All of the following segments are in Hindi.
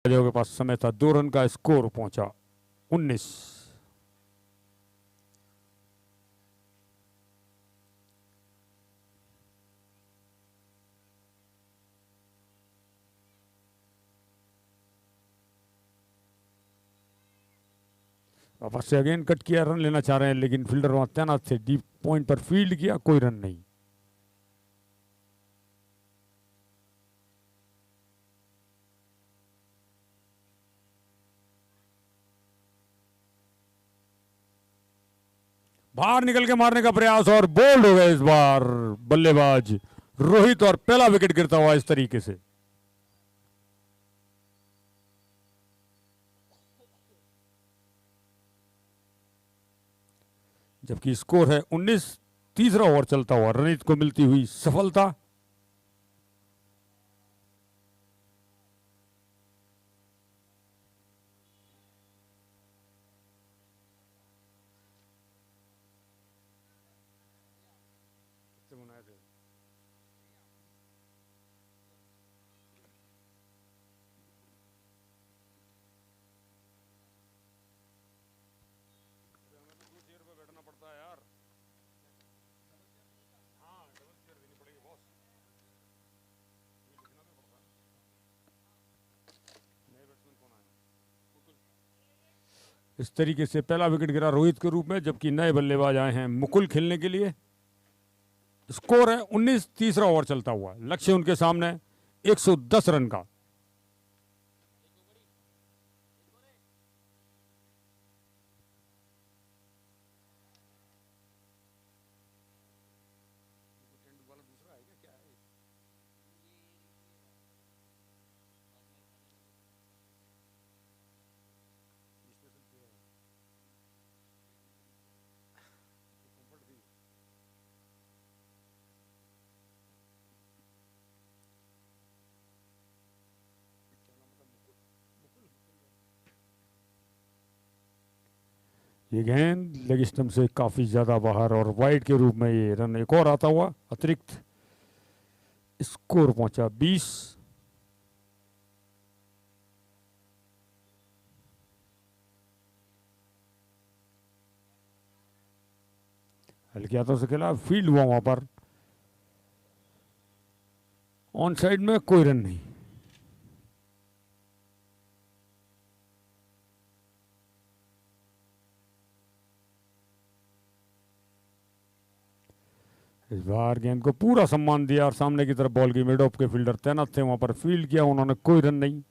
के पास समय था, 2 रन का स्कोर पहुंचा 19। वापस से अगेन कट किया, रन लेना चाह रहे हैं लेकिन फील्डर वहां तैनात थे, डीप पॉइंट पर फील्ड किया, कोई रन नहीं। बाहर निकल के मारने का प्रयास और बोल्ड हो गए इस बार बल्लेबाज रोहित, और पहला विकेट गिरता हुआ इस तरीके से। जबकि स्कोर है 19। तीसरा ओवर चलता हुआ रणजीत को मिलती हुई सफलता। इस तरीके से पहला विकेट गिरा रोहित के रूप में, जबकि नए बल्लेबाज आए हैं मुकुल खेलने के लिए। स्कोर है 19। तीसरा ओवर चलता हुआ, लक्ष्य उनके सामने 110 रन का। ये गेंद लेग स्टंप से काफी ज्यादा बाहर और वाइड के रूप में ये रन एक और आता हुआ अतिरिक्त। स्कोर पहुंचा 20। हल्के हाथों से खेला, फील्ड हुआ वहां पर, ऑन साइड में कोई रन नहीं। इस बार गेंद को पूरा सम्मान दिया और सामने की तरफ बॉल की, मिड ऑफ के फील्डर तैनात थे वहां पर, फील्ड किया उन्होंने, कोई रन नहीं।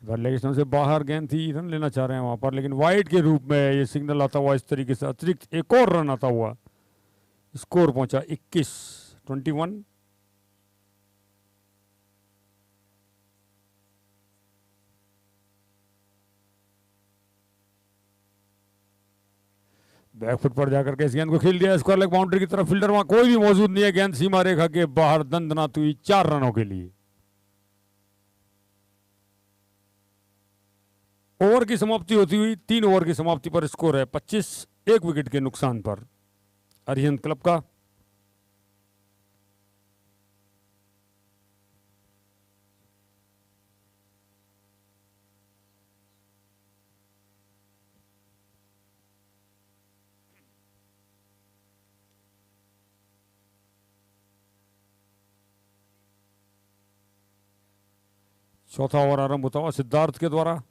लेग स्टंप से बाहर गेंद थी, रन लेना चाह रहे हैं वहां पर, लेकिन वाइड के रूप में ये सिग्नल आता हुआ इस तरीके से, अतिरिक्त एक और रन आता हुआ। स्कोर पहुंचा 21। बैकफुट पर जाकर के इस गेंद को खेल दिया स्क्वायर लेग बाउंड्री की तरफ, फील्डर वहां कोई भी मौजूद नहीं है, गेंद सीमा रेखा के बाहर दंदनाती हुई 4 रनों के लिए। ओवर की समाप्ति होती हुई 3 ओवर की समाप्ति पर स्कोर है 25, 1 विकेट के नुकसान पर अरिहंत क्लब का। चौथा ओवर आरंभ होता हुआ सिद्धार्थ के द्वारा।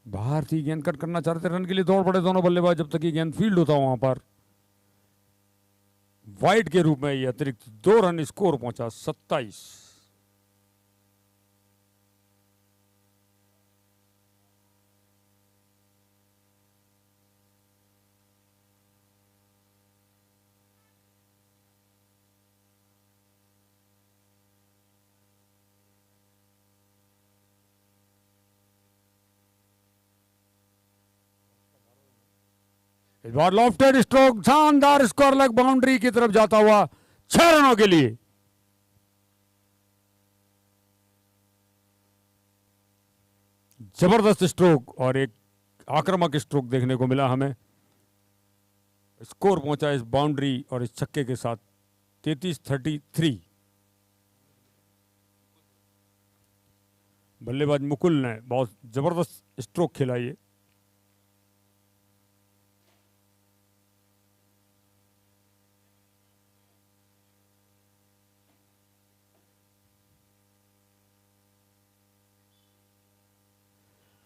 बाहर थी गेंद, कट करना चाहते रन के लिए दौड़ पड़े दोनों बल्लेबाज, जब तक ये गेंद फील्ड होता वहां पर वाइड के रूप में ये अतिरिक्त 2 रन। स्कोर पहुंचा 27। इस बार लॉफ्टेड स्ट्रोक, शानदार स्क्वायर लेग बाउंड्री की तरफ जाता हुआ 6 रनों के लिए। जबरदस्त स्ट्रोक और एक आक्रामक स्ट्रोक देखने को मिला हमें। स्कोर पहुंचा इस बाउंड्री और इस छक्के के साथ 33-33। बल्लेबाज मुकुल ने बहुत जबरदस्त स्ट्रोक खेला ये।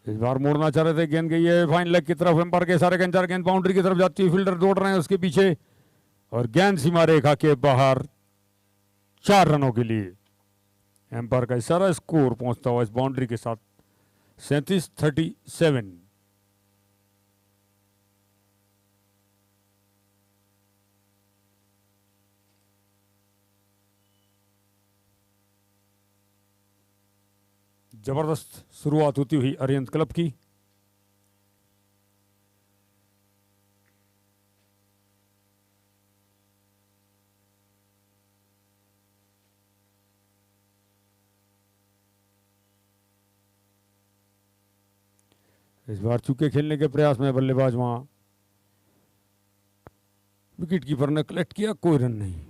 इस बार मोड़ना चाह रहे थे, गेंद गई है फाइन लेग की तरफ, एम्पायर के सारे गेंद, 4 गेंद बाउंड्री की तरफ जाती हुई, फील्डर दौड़ रहे हैं उसके पीछे और गेंद सीमा रेखा के बाहर 4 रनों के लिए। एम्पायर का इशारा, स्कोर पहुंचता हुआ इस बाउंड्री के साथ 37-37। जबरदस्त शुरुआत होती हुई अरिहंत क्लब की। इस बार चूके खेलने के प्रयास में बल्लेबाज वहां विकेट कीपर ने कलेक्ट किया, कोई रन नहीं।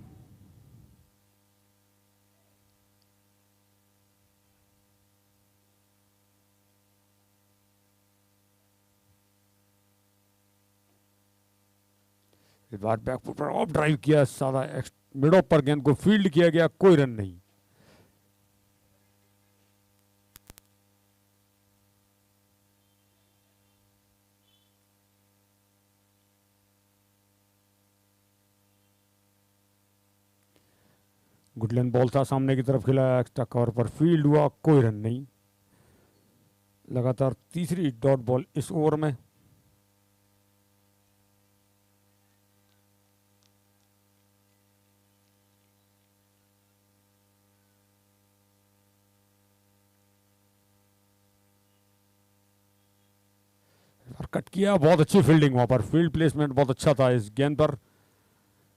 इस बार बैकफुट पर ऑफ ड्राइव किया, सादा मिड ऑफ पर गेंद को फील्ड किया गया, कोई रन नहीं। गुडलैंड बॉल था, सामने की तरफ खिलाया, एक्स्ट्रा कवर पर फील्ड हुआ, कोई रन नहीं। लगातार तीसरी डॉट बॉल इस ओवर में। कट किया, बहुत अच्छी फील्डिंग वहां पर, फील्ड प्लेसमेंट बहुत अच्छा था इस गेंद पर,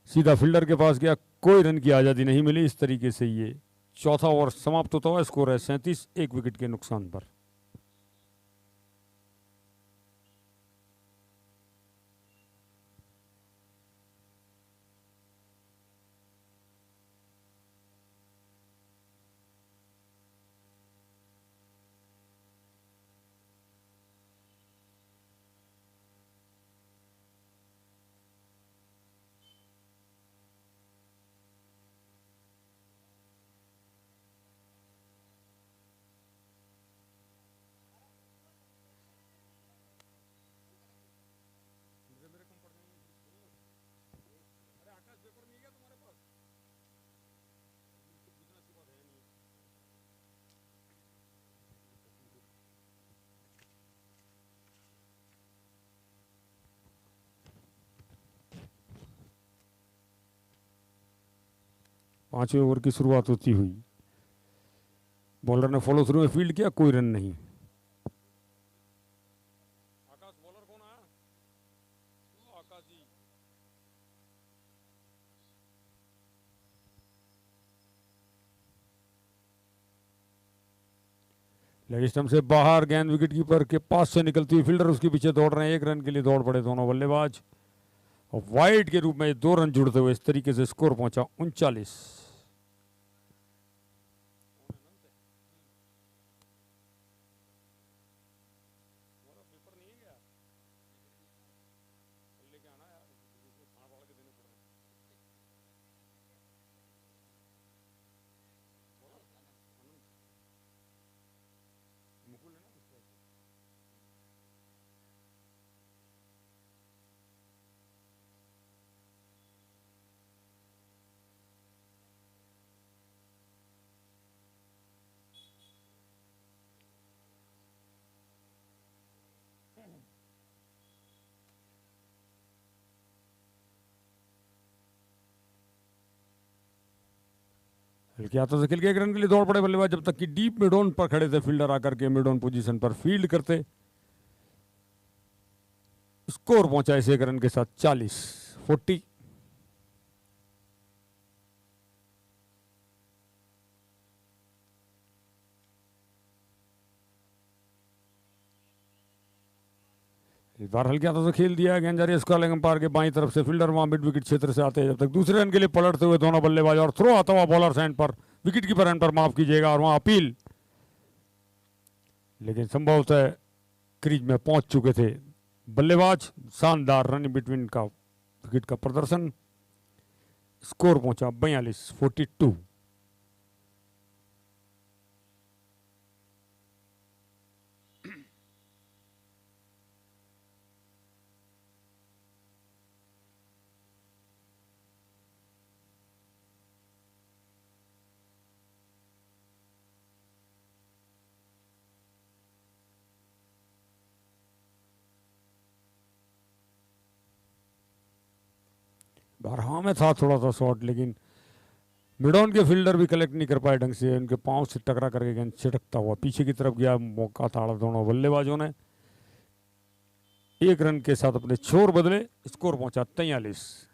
सीधा फील्डर के पास गया, कोई रन की आजादी नहीं मिली। इस तरीके से ये चौथा ओवर समाप्त होता हुआ, स्कोर है 37, 1 विकेट के नुकसान पर। पांचवें ओवर की शुरुआत होती हुई, बॉलर ने फॉलो थ्रू में फील्ड किया, कोई रन नहीं। आकाश बॉलर कौन आया? आकाश जी। लेग स्टंप से बाहर, गेंद विकेट कीपर के पास से निकलती हुई, फील्डर उसके पीछे दौड़ रहे हैं, 1 रन के लिए दौड़ पड़े दोनों बल्लेबाज और वाइड के रूप में 2 रन जुड़ते हुए इस तरीके से स्कोर पहुंचा 39। हल्के हाथों से खेल के 1 रन के लिए दौड़ पड़े बल्लेबाज, जब तक कि डीप मिड ऑन पर खड़े थे फील्डर आकर के मिड ऑन पोजीशन पर फील्ड करते। स्कोर पहुंचा इस 1 रन के साथ 40-40। इस बार हल्के हाथों से खेल दिया गेंद जा रही है स्क्वालिंग अंपायर के बाईं तरफ से, फील्डर वहां मिड विकेट क्षेत्र से आते हैं, जब तक दूसरे रन के लिए पलटते हुए दोनों बल्लेबाज और थ्रो आता हुआ बॉलर एंड पर, विकेट कीपर एंड पर माफ कीजिएगा, और वहां अपील, लेकिन संभवतः क्रीज में पहुंच चुके थे बल्लेबाज। शानदार रन बिटवीन का विकेट का प्रदर्शन, स्कोर पहुंचा 42-42। बारह में था थोड़ा सा शॉट, लेकिन मिडॉन के फील्डर भी कलेक्ट नहीं कर पाए ढंग से, उनके पांव से टकरा करके गेंद छिटकता हुआ पीछे की तरफ गया। मौका था दोनों बल्लेबाजों ने, एक रन के साथ अपने छोर बदले, स्कोर पहुंचा 43।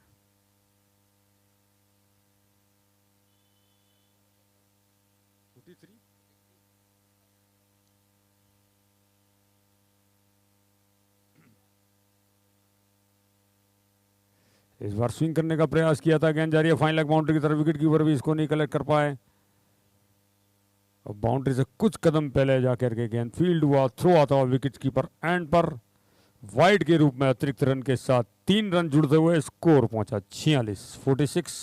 इस बार स्विंग करने का प्रयास किया था, गेंद जा रही है फाइन लेग बाउंड्री की तरफ, विकेट कीपर भी इसको नहीं कलेक्ट कर पाए, और बाउंड्री से कुछ कदम पहले जाकर के गेंद फील्ड हुआ, थ्रो आता हुआ विकेट कीपर एंड पर, वाइड के रूप में अतिरिक्त रन के साथ 3 रन जुड़ते हुए स्कोर पहुंचा 46-46।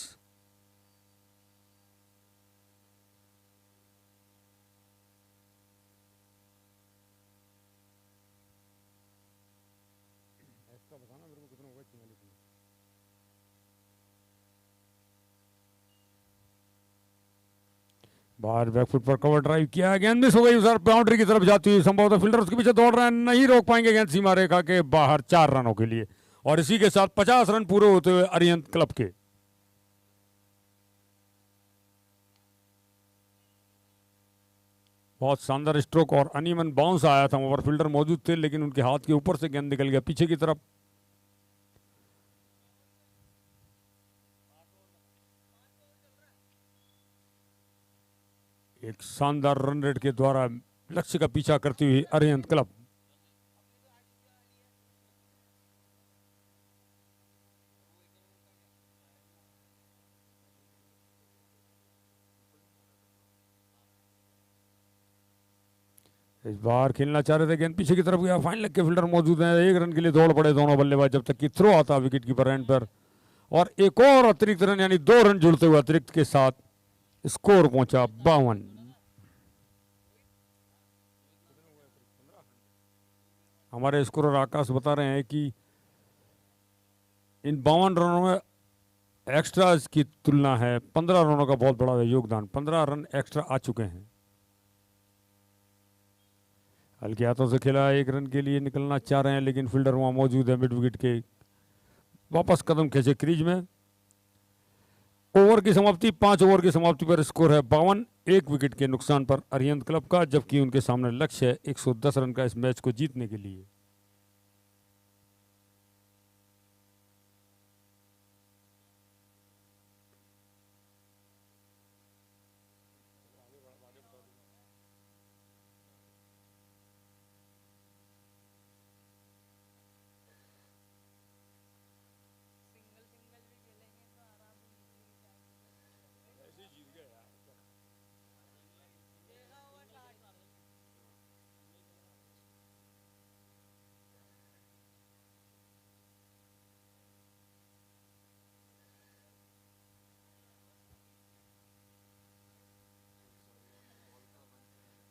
बाहर बैकफुट पर कवर ड्राइव किया, गेंद मिस हो गई सर, बाउंड्री की तरफ जाती हुई, संभवतः फील्डर उसके पीछे दौड़ रहे हैं, नहीं रोक पाएंगे गेंद सीमा रेखा के बाहर 4 रनों के लिए, और इसी के साथ 50 रन पूरे होते हुए अरिहंत क्लब के। बहुत शानदार स्ट्रोक और अनइवन बाउंस आया था, ओवर फील्डर मौजूद थे, लेकिन उनके हाथ के ऊपर से गेंद निकल गया पीछे की तरफ। एक शानदार रन रेट के द्वारा लक्ष्य का पीछा करती हुई अरिहंत क्लब। इस बार खेलना चाह रहे थे, गेंद पीछे की तरफ गया, फाइन लेग के फील्डर मौजूद हैं, 1 रन के लिए दौड़ पड़े दोनों बल्लेबाज, जब तक कि थ्रो आता विकेट कीपर एंड पर, और एक और अतिरिक्त रन, यानी 2 रन जुड़ते हुए अतिरिक्त के साथ स्कोर पहुंचा 52। हमारे स्कोरर आकाश बता रहे हैं कि इन 52 रनों में एक्स्ट्रा की तुलना है 15 रनों का बहुत बड़ा योगदान, 15 रन एक्स्ट्रा आ चुके हैं। हल्के हाथों से खेला, 1 रन के लिए निकलना चाह रहे हैं, लेकिन फील्डर वहां मौजूद है मिड विकेट के, वापस कदम खींचे क्रीज में। ओवर की समाप्ति, 5 ओवर की समाप्ति पर स्कोर है 52, 1 विकेट के नुकसान पर अरिहंत क्लब का, जबकि उनके सामने लक्ष्य है 110 रन का इस मैच को जीतने के लिए।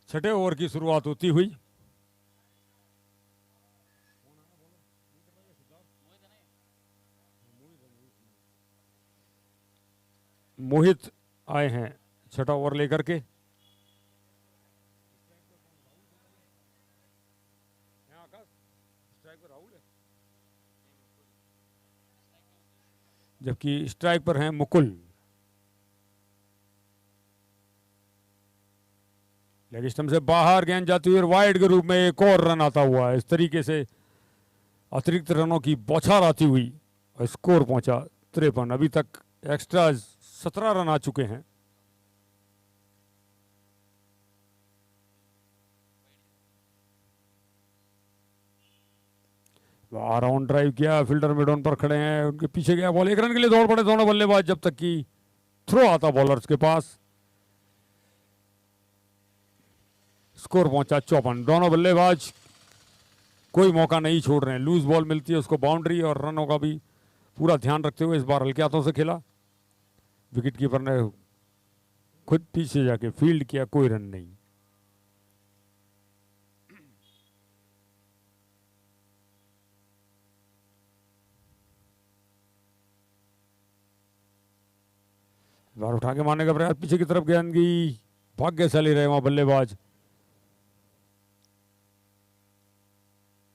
छठे ओवर की शुरुआत होती हुई, मोहित आए हैं छठा ओवर लेकर के। जबकि स्ट्राइक पर हैं मुकुल। लेग स्टंप से बाहर गेंद जाती हुई वाइड के रूप में एक और रन आता हुआ है। इस तरीके से अतिरिक्त रनों की बौछार आती हुई और स्कोर पहुंचा 53। अभी तक एक्स्ट्रा 17 रन आ चुके हैं। राउंड ड्राइव किया, फील्डर मिड ऑन पर खड़े हैं, उनके पीछे गया बॉल, 1 रन के लिए दौड़ पड़े दोनों बल्लेबाज, जब तक कि थ्रो आता बॉलर्स के पास। स्कोर पहुंचा 54। दोनों बल्लेबाज कोई मौका नहीं छोड़ रहे हैं, लूज बॉल मिलती है उसको बाउंड्री और रनों का भी पूरा ध्यान रखते हुए इस बार हल्के हाथों से खेला। विकेट कीपर ने खुद पीछे जाके फील्ड किया, कोई रन नहीं। बार उठा के मारने का प्रयास, पीछे की तरफ गेंद गई, भाग्यशाली रहे वहां बल्लेबाज।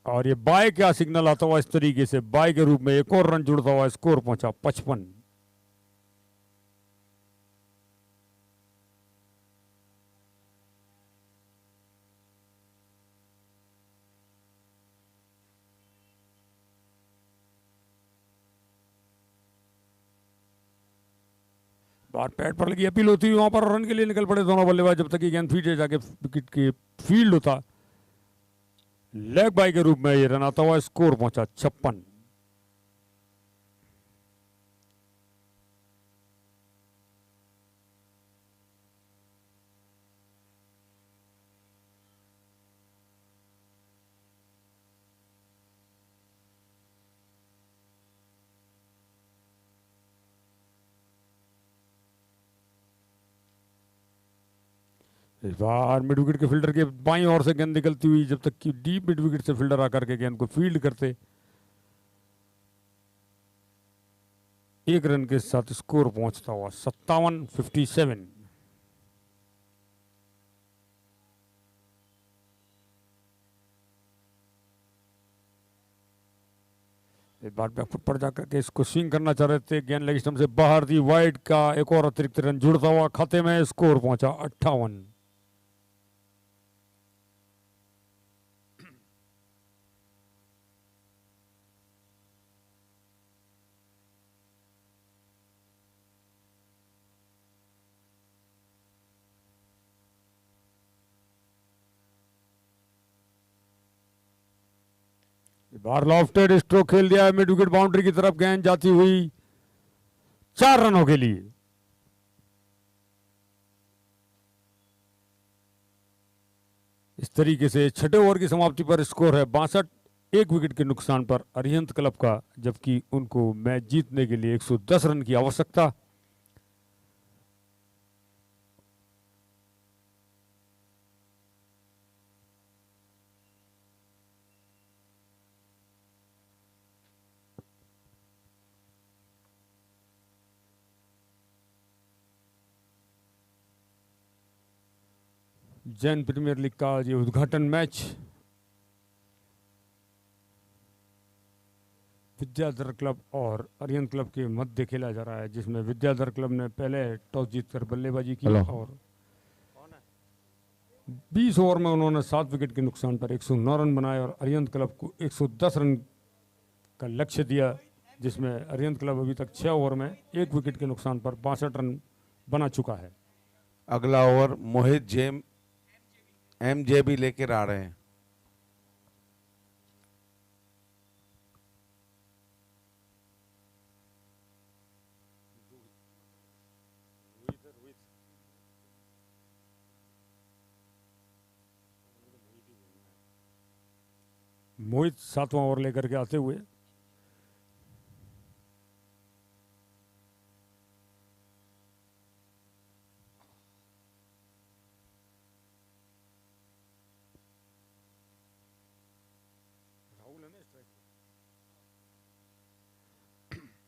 और ये बाय का सिग्नल आता हुआ इस तरीके से, बाय के रूप में एक और रन जुड़ता हुआ, स्कोर पहुंचा 55। बार पैड पर लगी, अपील होती हुई वहां पर रन के लिए निकल पड़े दोनों बल्लेबाज, जब तक कि गेंद फील्ड जाके विकेट की फील्ड होता। लेग बाय के रूप में ये रन आता हुआ, स्कोर पहुंचा 56। इस बार मिड विकेट के फील्डर के बाईं ओर से गेंद निकलती हुई, जब तक कि डीप मिड विकेट से फील्डर आकर के गेंद को फील्ड करते। 1 रन के साथ स्कोर पहुंचता हुआ 57-57। एक बार बैकफुट पर जाकर के इसको स्विंग करना चाह रहे थे, गेंद लेग स्टंप से बाहर थी, वाइड का एक और अतिरिक्त रन जुड़ता हुआ खाते में, स्कोर पहुंचा 58। बार लॉफ्टेड स्ट्रोक खेल दिया, मिड विकेट बाउंड्री की तरफ गेंद जाती हुई, 4 रनों के लिए। इस तरीके से छठे ओवर की समाप्ति पर स्कोर है 62, 1 विकेट के नुकसान पर अरिहंत क्लब का, जबकि उनको मैच जीतने के लिए 110 रन की आवश्यकता। जैन प्रीमियर लीग का ये उद्घाटन मैच विद्याधर क्लब और अरिहंत क्लब के मध्य खेला जा रहा है, जिसमें विद्याधर क्लब ने पहले टॉस जीतकर बल्लेबाजी की और 20 ओवर में उन्होंने 7 विकेट के नुकसान पर 109 रन बनाए और अरिहंत क्लब को 110 रन का लक्ष्य दिया, जिसमें अरिहंत क्लब अभी तक 6 ओवर में 1 विकेट के नुकसान पर 62 रन बना चुका है। अगला ओवर मोहित जेम एमजे भी लेकर आ रहे हैं। मोहित 7वां ओवर लेकर के आते हुए,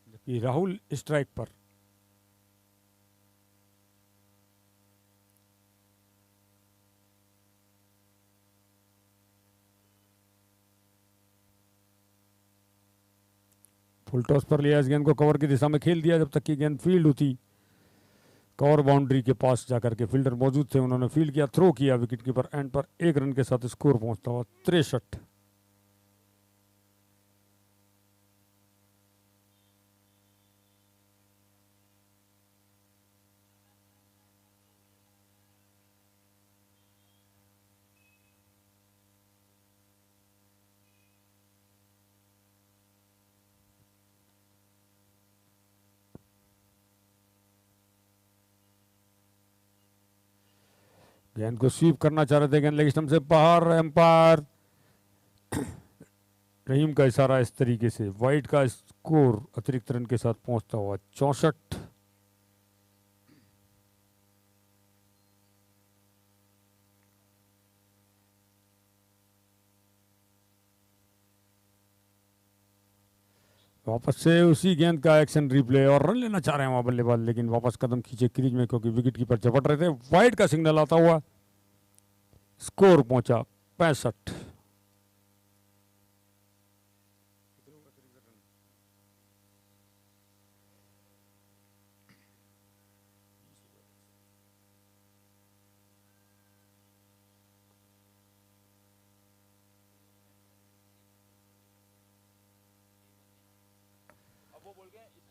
जबकि राहुल स्ट्राइक पर। फुल टॉस पर लिया, इस गेंद को कवर की दिशा में खेल दिया, जब तक कि गेंद फील्ड होती। कवर बाउंड्री के पास जाकर के फील्डर मौजूद थे, उन्होंने फील्ड किया, थ्रो किया, विकेट कीपर एंड पर 1 रन के साथ स्कोर पहुंचता हुआ 63। गेंद को स्वीप करना चाह रहे थे, गेंद लेग स्टंप से बाहर। एम्पायर रहीम का इशारा इस तरीके से वाइड का स्कोर अतिरिक्त रन के साथ पहुंचता हुआ 64। वापस से उसी गेंद का एक्शन रिप्ले और रन लेना चाह रहे हैं वहां बल्लेबाज, लेकिन वापस कदम खींचे क्रीज में क्योंकि विकेट कीपर झपट रहे थे। वाइड का सिग्नल आता हुआ, स्कोर पहुंचा 65।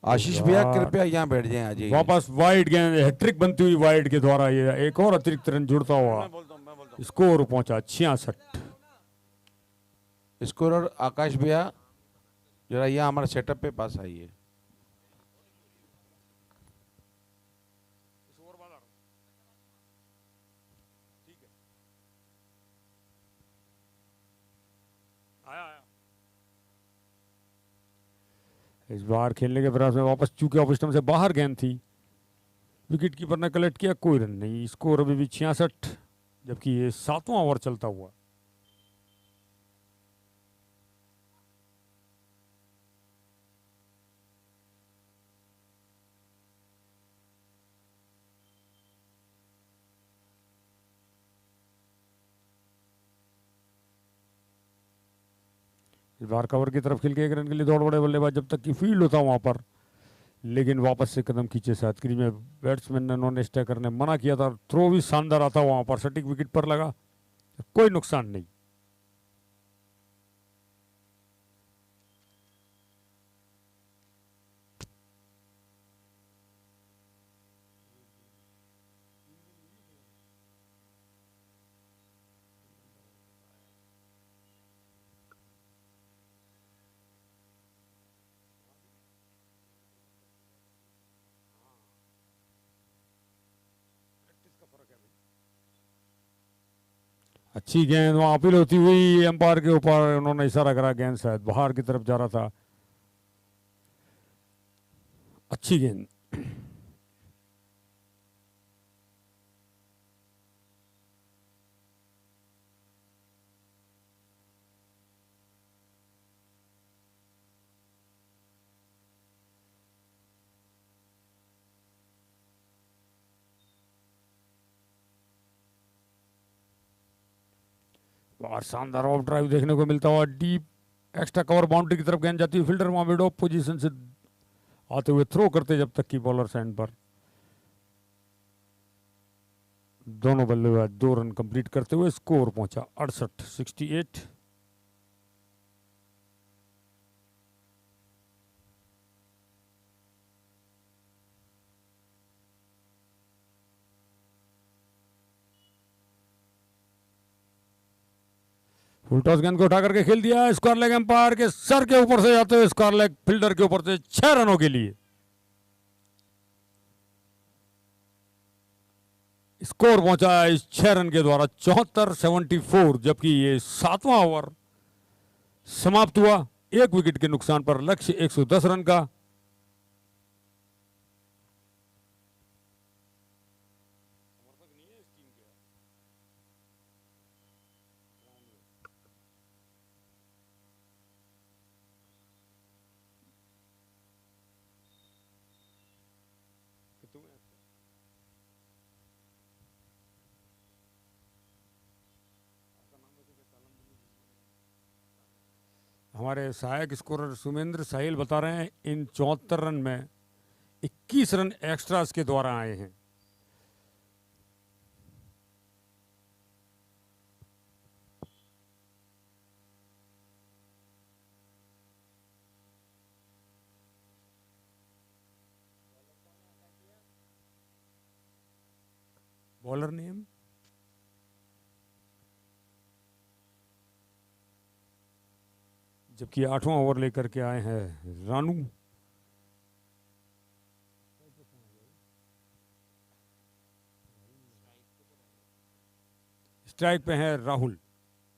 आशीष भैया कृपया यहाँ बैठ जाएं आ जाइए। वापस वाइड गेंद, हैट्रिक बनती हुई वाइड के द्वारा ये एक और अतिरिक्त रन जुड़ता हुआ, स्कोर पहुंचा 66। स्कोरर आकाश भैया जरा यहाँ हमारे सेटअप पे पास आइए। इस बार खेलने के प्रयास में वापस, चूंकि ऑफ स्टंप से बाहर गेंद थी, विकेट कीपर ने कलेक्ट किया, कोई रन नहीं। स्कोर अभी भी 66, जबकि ये 7वां ओवर चलता हुआ। इस बार कवर की तरफ खेल के 1 रन के लिए दौड़ बड़े बल्लेबाज जब तक कि फील्ड होता वहां पर, लेकिन वापस से कदम खींचे साथ क्रीज में बैट्समैन ने नॉन स्टे करने मना किया था। थ्रो भी शानदार आता वहां पर, सटीक विकेट पर लगा, कोई नुकसान नहीं। अच्छी गेंद, वहां अपील होती हुई एम्पायर के ऊपर, उन्होंने इशारा करा, गेंद शायद बाहर की तरफ जा रहा था। अच्छी गेंद। और शानदार ऑफ ड्राइव देखने को मिलता हुआ, डीप एक्स्ट्रा कवर बाउंड्री की तरफ गेंद जाती है, फील्डर वहां मिड ऑफ पोजीशन से आते हुए थ्रो करते जब तक कि बॉलर एंड पर। दोनों बल्लेबाज 2 रन कंप्लीट करते हुए स्कोर पहुंचा 68। फुल टॉस गेंद को उठा करके खेल दिया, स्क्वायर लेग एम्पायर के सर के ऊपर से जाते हुए स्क्वायर लेग फील्डर के ऊपर से 6 रनों के लिए। स्कोर पहुंचा है इस 6 रन के द्वारा 74-74, जबकि ये 7वां ओवर समाप्त हुआ 1 विकेट के नुकसान पर। लक्ष्य 110 रन का। हमारे सहायक स्कोरर सुमेंद्र साहिल बता रहे हैं, इन 74 रन में 21 रन एक्स्ट्रास के द्वारा आए हैं। बॉलर नेम जबकि 8वां ओवर लेकर के आए हैं रानू। स्ट्राइक पे हैं राहुल।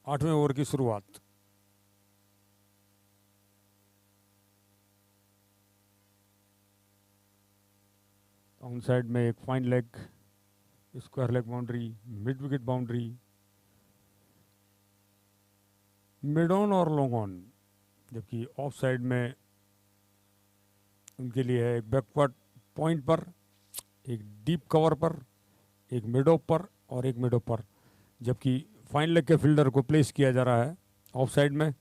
8वें ओवर की शुरुआत। ऑन साइड में एक fine leg, square leg boundary, mid wicket boundary, mid on और लॉन्ग ऑन। जबकि ऑफ साइड में उनके लिए है एक बैकवर्ड पॉइंट पर, एक डीप कवर पर, एक मिड ऑफ पर और एक मिड ऑफ पर। जबकि फाइन लेग के फील्डर को प्लेस किया जा रहा है ऑफ साइड में।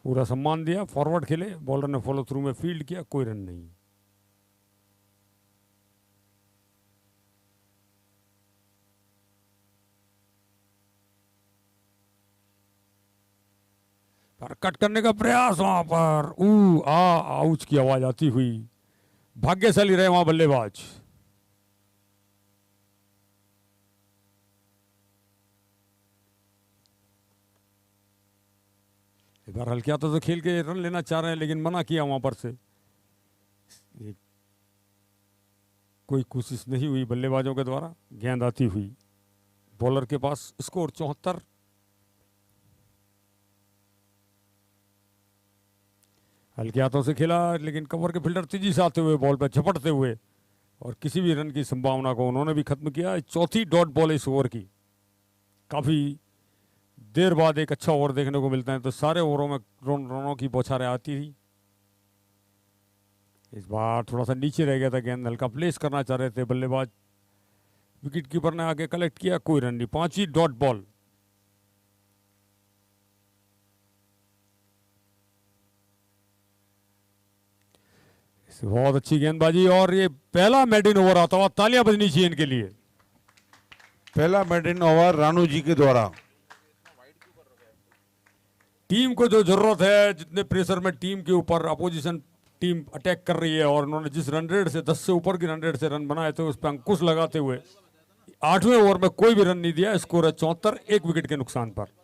पूरा सम्मान दिया, फॉरवर्ड खेले, बॉलर ने फॉलो थ्रू में फील्ड किया, कोई रन नहीं। पर कट करने का प्रयास वहां पर, आउच की आवाज आती हुई। भाग्यशाली रहे वहां बल्लेबाज। एक बार हल्किया तो खेल के रन लेना चाह रहे हैं, लेकिन मना किया वहां पर से। कोई कोशिश नहीं हुई बल्लेबाजों के द्वारा। गेंद आती हुई बॉलर के पास। स्कोर 74। हल्के हाथों से खेला, लेकिन कवर के फील्डर तेजी से आते हुए बॉल पर झपटते हुए और किसी भी रन की संभावना को उन्होंने भी खत्म किया। चौथी डॉट बॉल इस ओवर की। काफी देर बाद एक अच्छा ओवर देखने को मिलता है, तो सारे ओवरों में रनों की बौछारें आती थी। इस बार थोड़ा सा नीचे रह गया था गेंद, हल्का प्लेस करना चाह रहे थे बल्लेबाज। विकेट कीपर ने आगे कलेक्ट किया, कोई रन नहीं। 5वीं डॉट बॉल। बहुत अच्छी गेंदबाजी और ये पहला मेडिन ओवर आता हुआ। तालियां बजनी चाहिए इनके लिए। पहला मेडिन ओवर रानू जी के द्वारा। टीम को जो जरूरत है, जितने प्रेशर में टीम के ऊपर अपोजिशन टीम अटैक कर रही है, और उन्होंने जिस रन रेट से 10 से ऊपर की रन रेट से रन बनाए थे, उस पर अंकुश लगाते हुए 8वें ओवर में कोई भी रन नहीं दिया। स्कोर है 74, 1 विकेट के नुकसान पर।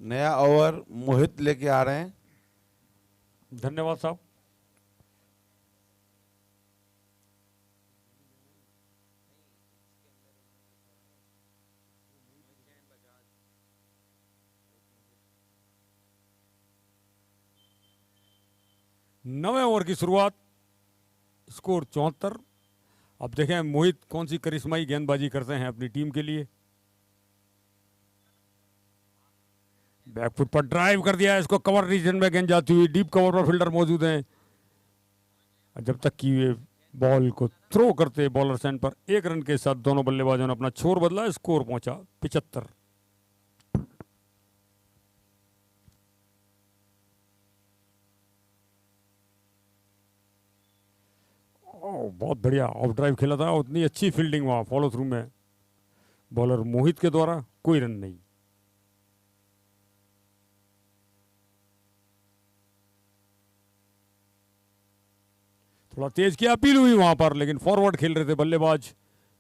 नया ओवर मोहित लेके आ रहे हैं। धन्यवाद साहब। नवे ओवर की शुरुआत। स्कोर 74। अब देखें मोहित कौन सी करिश्माई गेंदबाजी करते हैं अपनी टीम के लिए। बैकफुट पर ड्राइव कर दिया, इसको कवर रीजन में गेंद जाती हुई। डीप कवर पर फील्डर मौजूद हैं। जब तक कि वे बॉल को थ्रो करते बॉलर सेंड पर, 1 रन के साथ दोनों बल्लेबाजों ने अपना छोर बदला। स्कोर पहुंचा 75। बहुत बढ़िया ऑफ ड्राइव खेला था। उतनी अच्छी फील्डिंग वहां फॉलो थ्रू में बॉलर मोहित के द्वारा। कोई रन नहीं। थोड़ा तेज की अपील हुई वहां पर, लेकिन फॉरवर्ड खेल रहे थे बल्लेबाज।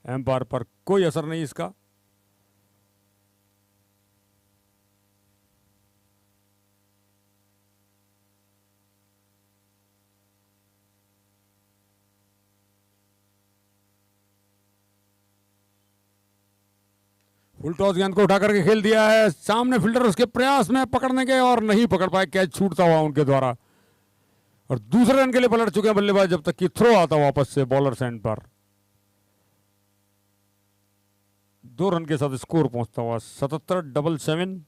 एम्पायर पर कोई असर नहीं इसका। फुल टॉस गेंद को उठा करके खेल दिया है। सामने फील्डर उसके प्रयास में पकड़ने के और नहीं पकड़ पाए। कैच छूटता हुआ उनके द्वारा और दूसरे रन के लिए पलट चुके हैं बल्लेबाज, जब तक कि थ्रो आता वापस से बॉलर सेंड पर। 2 रन के साथ स्कोर पहुंचता हुआ 77-77।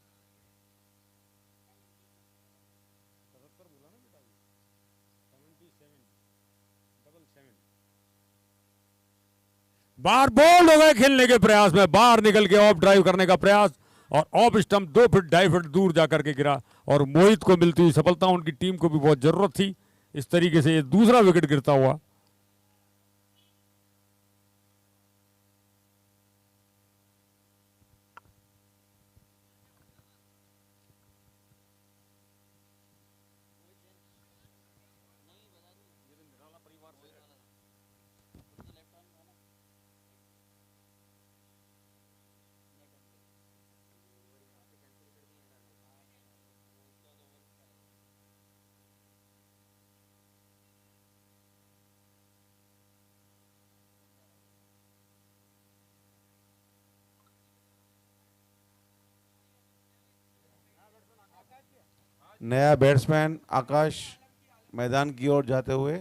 बाहर बोल्ड हो गए खेलने के प्रयास में, बाहर निकल के ऑफ ड्राइव करने का प्रयास। और ऑफ स्टंप 2 फीट 2.5 फीट दूर जाकर के गिरा और मोहित को मिलती हुई सफलता, उनकी टीम को भी बहुत जरूरत थी। इस तरीके से ये दूसरा विकेट गिरता हुआ। नया बैट्समैन आकाश मैदान की ओर जाते हुए।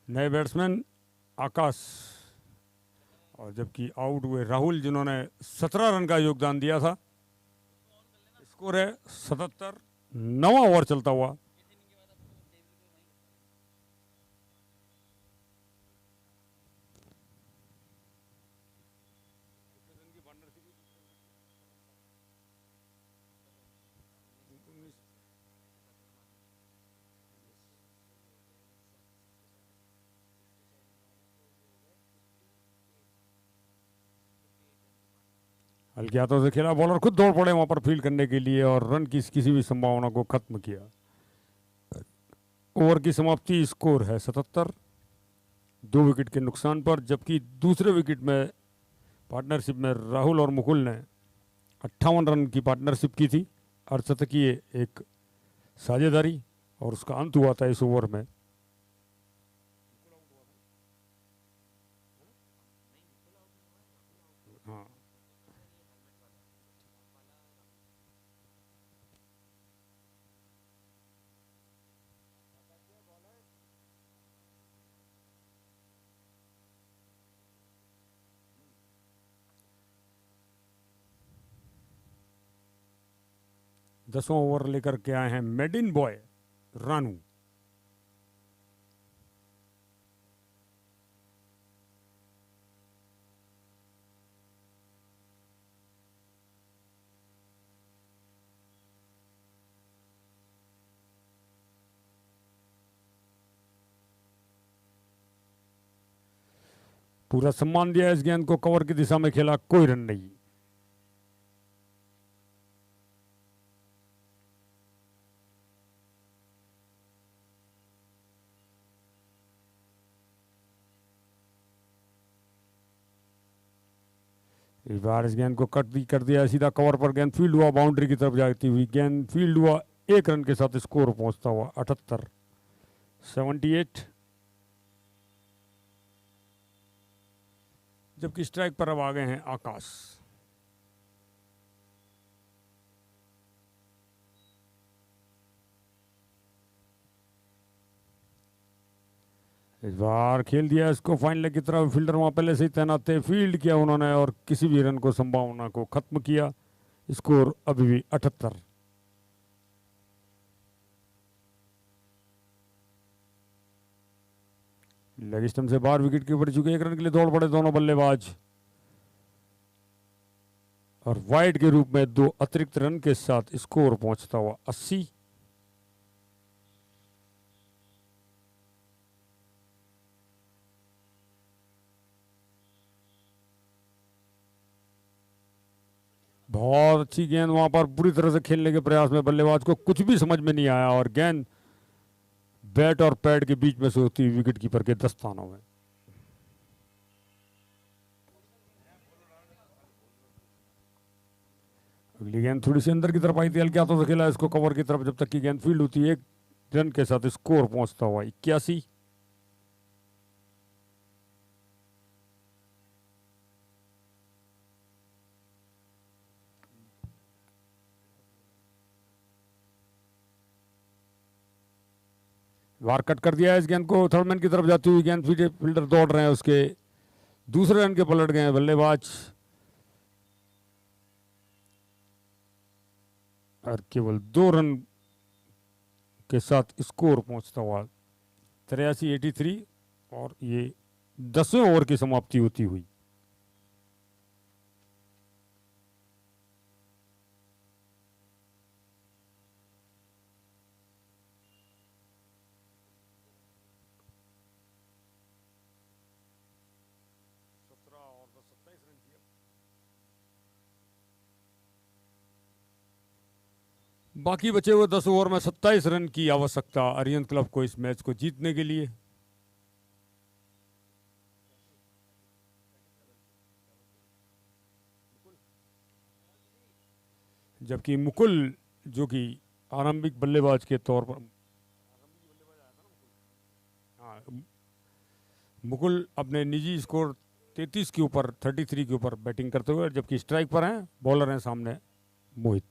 नए बैट्समैन आकाश, और जबकि आउट हुए राहुल जिन्होंने 17 रन का योगदान दिया था। स्कोर है 77। 9वां ओवर चलता हुआ। हल्के हाथों से खेला, बॉलर खुद दौड़ पड़े वहां पर फील्ड करने के लिए और रन की किसी भी संभावना को खत्म किया। ओवर की समाप्ति, स्कोर है 77, 2 विकेट के नुकसान पर। जबकि दूसरे विकेट में पार्टनरशिप में राहुल और मुकुल ने 58 रन की पार्टनरशिप की थी, अर्धशतकीय एक साझेदारी, और उसका अंत हुआ था इस ओवर में। हाँ, दसवां ओवर लेकर के आए हैं मेडिन बॉय रानू। पूरा सम्मान दिया इस गेंद को, कवर की दिशा में खेला, कोई रन नहीं। इस बार इस गेंद को कर दिया सीधा कवर पर। गेंद फील्ड हुआ, बाउंड्री की तरफ जाती हुई गेंद फील्ड हुआ, 1 रन के साथ स्कोर पहुंचता हुआ 78, 78। जबकि स्ट्राइक पर अब आ गए हैं आकाश। इस बार खेल दिया इसको फाइनल की तरफ। फील्डर वहां पहले से ही तैनात थे, फील्ड किया उन्होंने और किसी भी रन को संभावना को खत्म किया। स्कोर अभी भी 78। लेग स्टंप से बाहर विकेट की पड़ चुके, 1 रन के लिए दौड़ पड़े दोनों बल्लेबाज, और वाइड के रूप में 2 अतिरिक्त रन के साथ स्कोर पहुंचता हुआ 80। बहुत अच्छी गेंद वहां पर, बुरी तरह से खेलने के प्रयास में बल्लेबाज को कुछ भी समझ में नहीं आया और गेंद बैट और पैड के बीच में से होती हुई विकेट कीपर के दस्तानों में। अगली गेंद थोड़ी सी अंदर की तरफ आई थी, हल्के हाथों से खेला इसको कवर की तरफ, जब तक कि गेंद फील्ड होती है। 1 रन के साथ स्कोर पहुंचता हुआ 81। वार कट कर दिया है इस गेंद को, थर्ड मैन की तरफ जाती हुई गेंद, फील्डर दौड़ रहे हैं उसके दूसरे रन के पलट गए बल्लेबाज, और केवल 2 रन के साथ स्कोर पहुंचता हुआ 83-83, और ये 10वें ओवर की समाप्ति होती हुई। बाकी बचे हुए 10 ओवर में 27 रन की आवश्यकता अरियंत क्लब को इस मैच को जीतने के लिए। जबकि मुकुल जो कि आरंभिक बल्लेबाज के तौर पर, हाँ, मुकुल अपने निजी स्कोर 33 के ऊपर 33 के ऊपर बैटिंग करते हुए, जबकि स्ट्राइक पर हैं, बॉलर हैं सामने मोहित।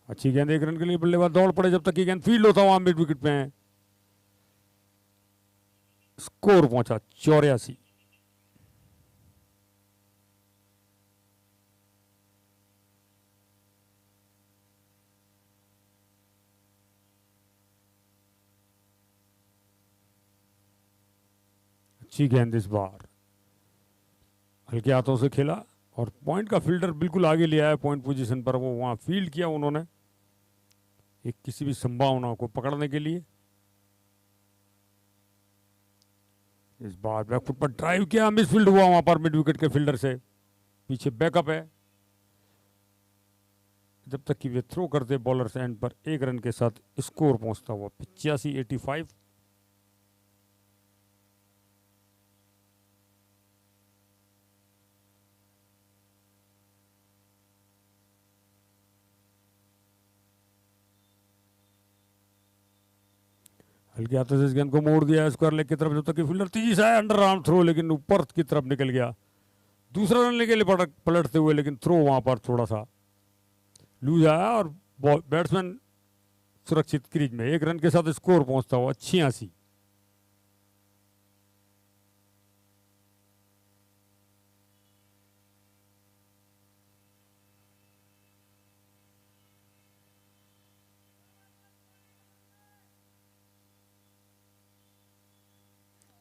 अच्छी गेंद, 1 रन के लिए बल्लेबाज दौड़ पड़े, जब तक की गेंद फील्ड होता हुआ मिड विकेट पे है। स्कोर पहुंचा 84। अच्छी गेंद इस बार हल्के हाथों से खेला, और पॉइंट का फील्डर बिल्कुल आगे ले आया पॉइंट पोजीशन पर, वो वहां फील्ड किया उन्होंने एक किसी भी संभावना को पकड़ने के लिए। इस बार बैकफुट पर ड्राइव किया, मिसफील्ड हुआ वहां पर मिड विकेट के फील्डर से, पीछे बैकअप है, जब तक कि वे थ्रो करते बॉलर से एंड पर 1 रन के साथ स्कोर पहुंचता हुआ 85-85। हल्के हाथों से इस गेंद को मोड़ दिया स्क्वायर लेग की तरफ, जब तक कि फील्डर तेजी से आया अंडर आर्म थ्रो, लेकिन ऊपर की तरफ निकल गया, दूसरा रन लेने के लिए पलटते हुए, लेकिन थ्रो वहां पर थोड़ा सा लूज आया, और बैट्समैन सुरक्षित क्रीज में 1 रन के साथ स्कोर पहुंचता हुआ 86।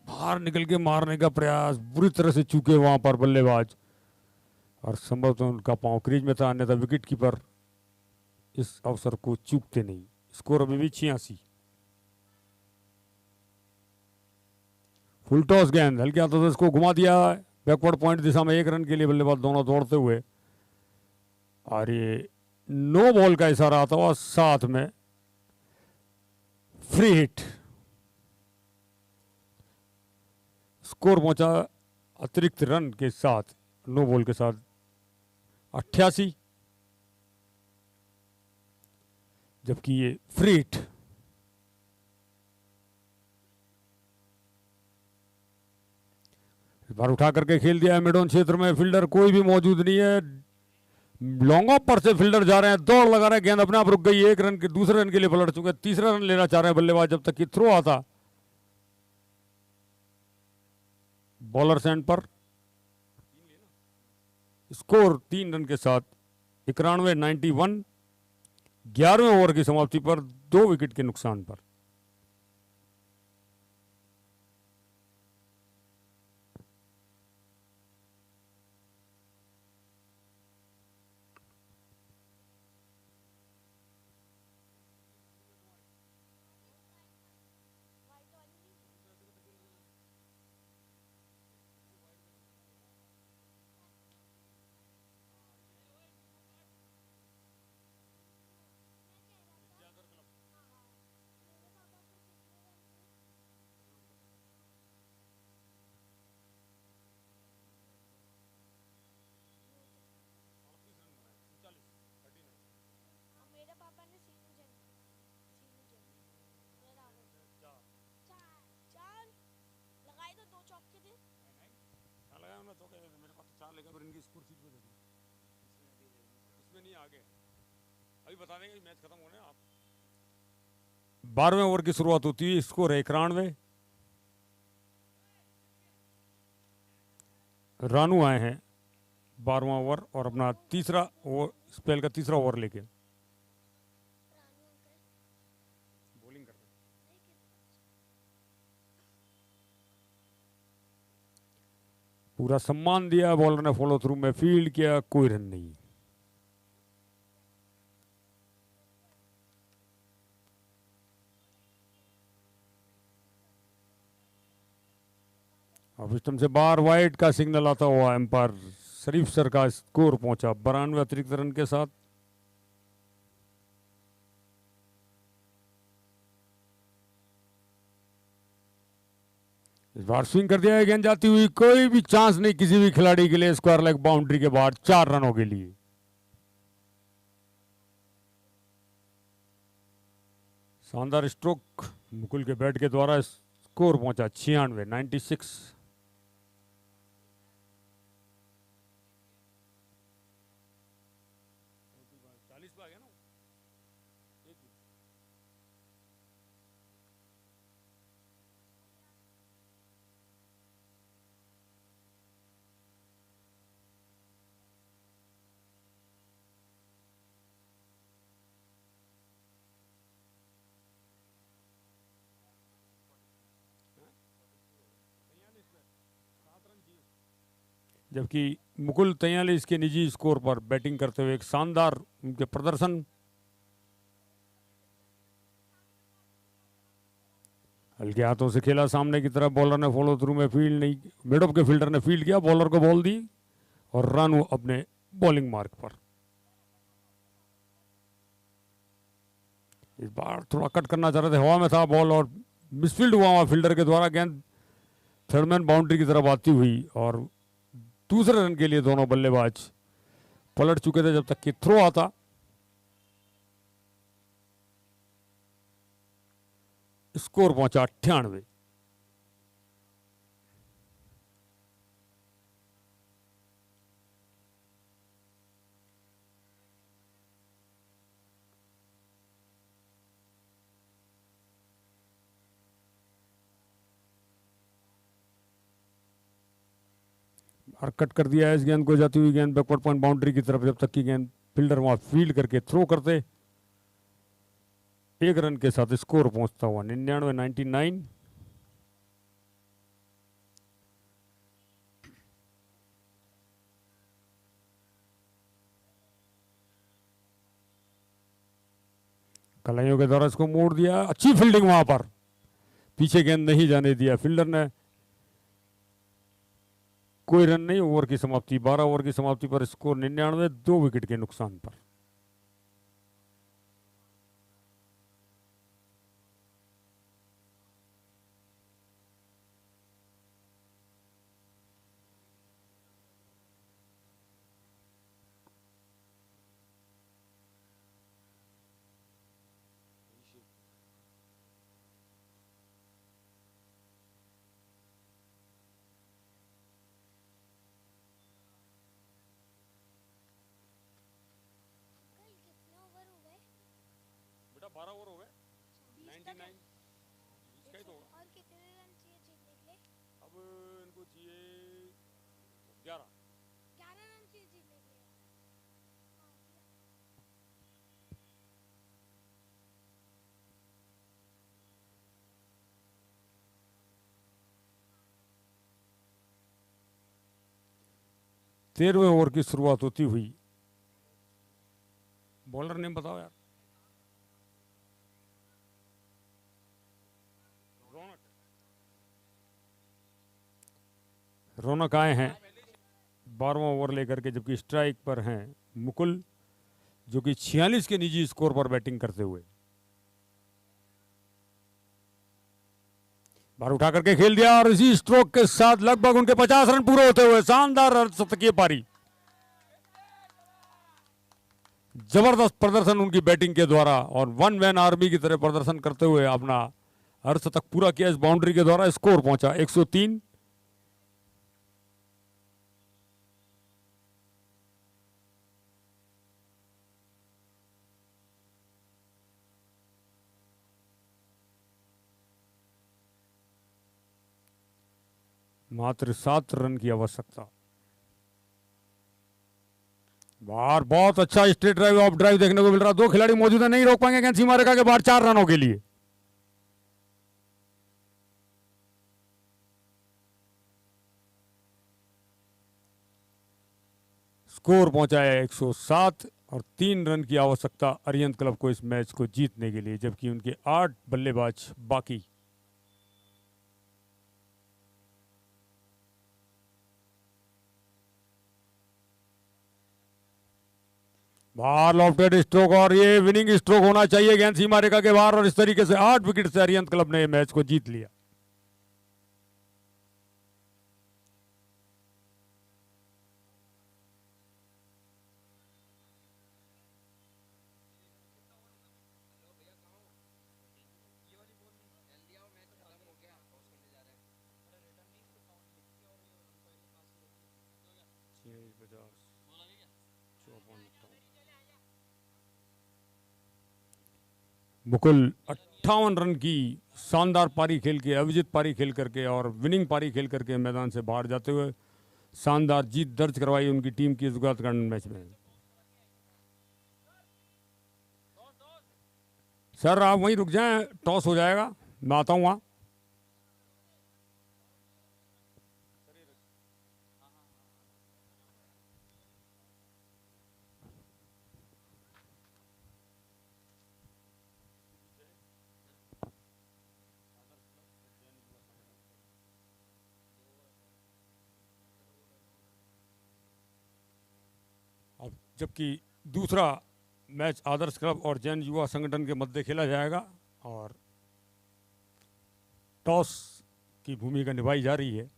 बाहर निकल के मारने का प्रयास, बुरी तरह से चूके वहां पर बल्लेबाज, और संभवतः उनका पांव क्रीज में था, अन्यथा विकेट कीपर इस अवसर को चूकते नहीं। स्कोर अभी भी 86। फुल टॉस गेंद हल्के हाथों से इसको घुमा दिया बैकवर्ड पॉइंट दिशा में, 1 रन के लिए बल्लेबाज दोनों दौड़ते हुए, और ये नो बॉल का इशारा आता हुआ, साथ में फ्री हिट। स्कोर पहुंचा अतिरिक्त रन के साथ, नो बॉल के साथ 88, जबकि ये फ्री हिट। इस बार उठा करके खेल दिया है मिडॉन क्षेत्र में, फील्डर कोई भी मौजूद नहीं है, लॉन्ग ऑफ पर से फील्डर जा रहे हैं, दौड़ लगा रहे हैं, गेंद अपने आप रुक गई, 1 रन के दूसरे रन के लिए पलट चुके हैं, तीसरा रन लेना चाह रहे हैं बल्लेबाज, जब तक कि थ्रो आता बॉलर एंड पर। स्कोर 3 रन के साथ 91-91, 11वें ओवर की समाप्ति पर 2 विकेट के नुकसान पर। लेगा फिर इनकी स्कोर शीट पे देखो, इसमें नहीं आगे, अभी बता देंगे मैच खत्म होने आप। 12वें ओवर की शुरुआत होती है, स्कोर है 91। रानू आए हैं 12वां ओवर और अपना तीसरा ओवर, स्पेल का तीसरा ओवर लेके बॉलिंग कर रहे हैं। पूरा सम्मान दिया, बॉलर ने फॉलो थ्रू में फील्ड किया, कोई रन नहीं। और सिस्टम से बाहर वाइड का सिग्नल आता हुआ एम्पायर शरीफ सर का स्कोर पहुंचा 92 अतिरिक्त रन के साथ। इस बार स्विंग कर दिया है, गेंद जाती हुई, कोई भी चांस नहीं किसी भी खिलाड़ी के लिए स्क्वायर लेग बाउंड्री के बाद 4 रनों के लिए। शानदार स्ट्रोक मुकुल के बैट के द्वारा, स्कोर पहुंचा 96। जबकि मुकुल 43 के निजी स्कोर पर बैटिंग करते हुए एक शानदार उनके प्रदर्शन। हल्के हाथों से खेला सामने की तरफ, बॉलर ने फॉलो थ्रू में फील्ड नहीं, मिड ऑफ के फील्डर ने फील्ड किया, बॉलर को बॉल दी और रानू अपने बॉलिंग मार्क पर। इस बार थोड़ा कट करना चाह रहे थे, हवा में था बॉल और मिसफील्ड हुआ वहां फील्डर के द्वारा, गेंद थर्डमैन बाउंड्री की तरफ आती हुई और दूसरे रन के लिए दोनों बल्लेबाज पलट चुके थे जब तक कि थ्रो आता। स्कोर पहुंचा 98। और कट कर दिया है इस गेंद को, जाती हुई गेंद बैकवर्ड पॉइंट बाउंड्री की तरफ, जब तक कि गेंद फील्डर वहां फील्ड करके थ्रो करते। 1 रन के साथ स्कोर पहुंचता हुआ 99। कलाइयों के द्वारा इसको मोड़ दिया, अच्छी फील्डिंग वहां पर, पीछे गेंद नहीं जाने दिया फील्डर ने। कोई रन नहीं, ओवर की समाप्ति 12 ओवर की समाप्ति पर स्कोर 99, 2 विकेट के नुकसान पर। बेटा 12 ओवर हो गए, 99 इसका ही तो होगा। और कितने रन चाहिए जीतने के लिए? अब इनको चाहिए 11। 11 रन चाहिए जीतने के लिए। हाँ, तेरहवें ओवर की शुरुआत होती हुई, बॉलर नेम बताओ यार। रौनक आए हैं 12वां ओवर लेकर के, जबकि स्ट्राइक पर हैं मुकुल, जो कि 46 के निजी स्कोर पर बैटिंग करते हुए। बार उठा करके खेल दिया और इसी स्ट्रोक के साथ लगभग उनके 50 रन पूरे होते हुए शानदार अर्धशतकीय पारी। जबरदस्त प्रदर्शन उनकी बैटिंग के द्वारा और वन मैन आर्मी की तरह प्रदर्शन करते हुए अपना अर्धशतक पूरा किया इस बाउंड्री के द्वारा। स्कोर पहुंचा 103। मात्र 7 रन की आवश्यकता। बाहर बहुत अच्छा स्ट्रेट ड्राइव ऑफ ड्राइव देखने को मिल रहा। 2 खिलाड़ी मौजूद है, नहीं रोक पाएंगे गेंद सीमा रेखा के बाहर 4 रनों के लिए। स्कोर पहुंचा है 107 और 3 रन की आवश्यकता अरिहंत क्लब को इस मैच को जीतने के लिए, जबकि उनके 8 बल्लेबाज बाकी। बाहर लॉफ्टेड स्ट्रोक और ये विनिंग स्ट्रोक होना चाहिए गेंद सीमा रेखा के बाहर, और इस तरीके से 8 विकेट से अरिहंत क्लब ने मैच को जीत लिया। मुकुल 58 रन की शानदार पारी खेल के, अविजित पारी खेल करके और विनिंग पारी खेल करके मैदान से बाहर जाते हुए शानदार जीत दर्ज करवाई उनकी टीम की इस उद्घाटन मैच में। सर आप वहीं रुक जाएं, टॉस हो जाएगा, मैं आता हूँ वहाँ। अब जबकि दूसरा मैच आदर्श क्लब और जैन युवा संगठन के मध्य खेला जाएगा और टॉस की भूमिका निभाई जा रही है।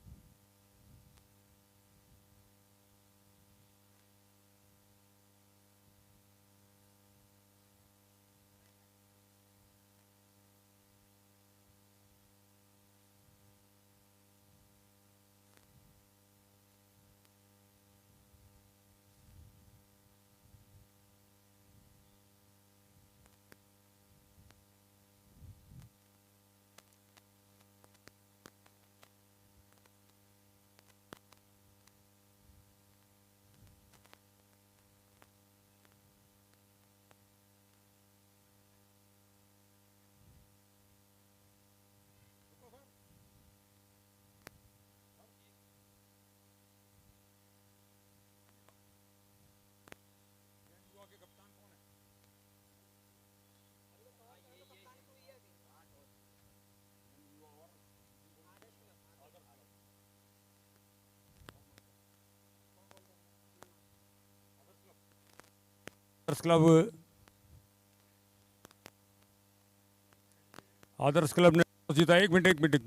आदर्श क्लब ने जीता। एक मिनट एक मिनट।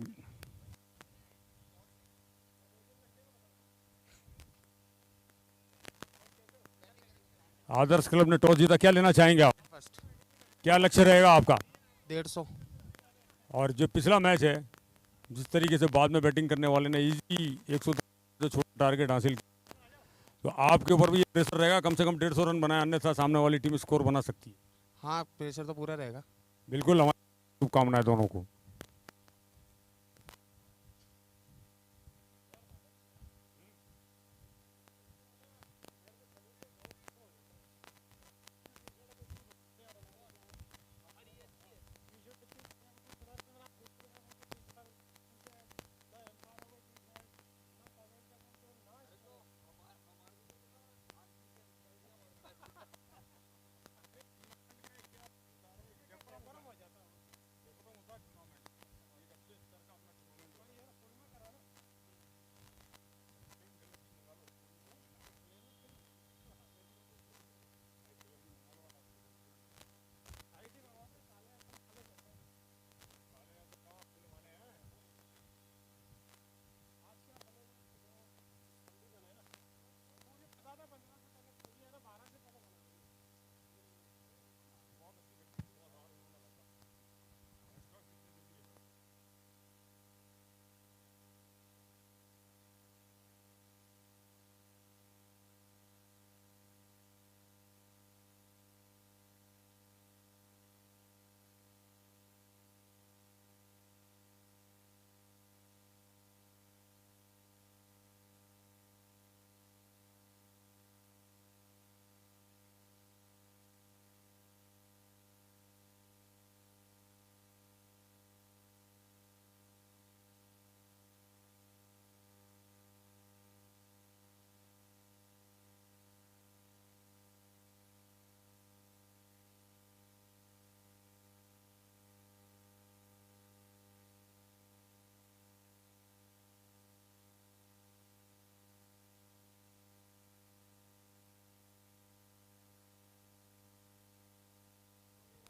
आदर्श क्लब ने टॉस जीता, क्या लेना चाहेंगे आप? क्या लक्ष्य रहेगा आपका? 150। और जो पिछला मैच है, जिस तरीके से बाद में बैटिंग करने वाले ने इजी 100 जो छोटा टारगेट हासिल किया, तो आपके ऊपर भी ये प्रेशर रहेगा कम से कम 150 रन बनाए, अन्यथा सामने वाली टीम स्कोर बना सकती है। हाँ, प्रेशर तो पूरा रहेगा। बिल्कुल, हमारी शुभकामनाएं दोनों को।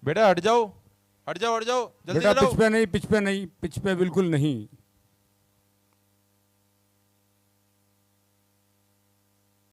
बेटा हट जाओ हट जाओ हट जाओ, जल्दी बेटा चलाओ। पिच पे नहीं, पिच पे नहीं, पिच पे बिल्कुल नहीं।